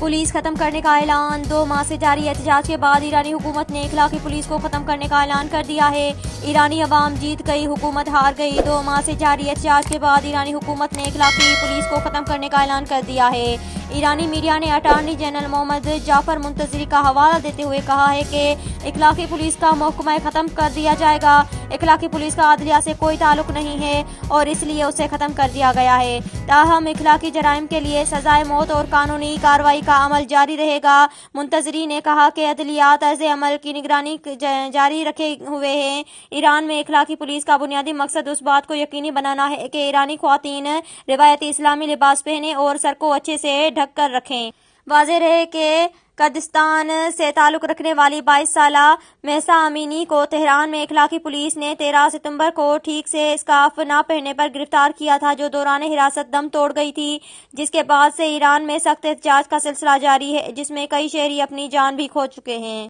Police ختم کرنے کا اعلان 2 ماہ سے جاری احتجاج کے بعد ایرانی حکومت نے اخلاقی پولیس کو ختم کرنے کا اعلان کر دیا ہے۔ ایرانی عوام جیت گئی، حکومت ہار گئی۔ 2 ماہ سے جاری احتجاج کے بعد ایرانی حکومت نے اخلاقی پولیس کو ختم کرنے کا اعلان کر دیا ہے۔ ایرانی میڈیا نے اٹارنی جنرل محمد جعفر منتظری کا حوالہ دیتے ہوئے کہا ہے کہ اخلاقی پولیس کا محکمہ ختم کر دیا جائے گا۔ اخلاقی پولیس کا عدلیہ سے کوئی تعلق نہیں ہے اور اس لیے اسے ختم کر دیا گیا ہے۔ تاہم اخلاقی جرائم کے لیے سزائے موت اور قانونی کارروائی کا عمل جاری رہے گا۔ منتظری نے کہا کہ عدلیہ طرز عمل کی نگرانی جاری رکھے ہوئے ہے۔ ایران میں اخلاقی پولیس کا بنیادی مقصد اس بات کو یقینی بنانا ہے کہ ایرانی خواتین روایتی اسلامی لباس پہنیں اور سر کو اچھے سے ڈھک کر رکھیں۔ واضح رہے کہ کردستان سے تعلق رکھنے والی 22 سالہ مہسا امینی کو تہران میں اخلاقی پولیس نے 13 ستمبر کو ٹھیک سے اسکارف نہ پہننے پر گرفتار کیا تھا، جو دوران حراست دم توڑ گئی تھی، جس کے بعد سے ایران میں سخت احتجاج کا سلسلہ جاری ہے، جس میں کئی شہری اپنی جان بھی کھو چکے ہیں۔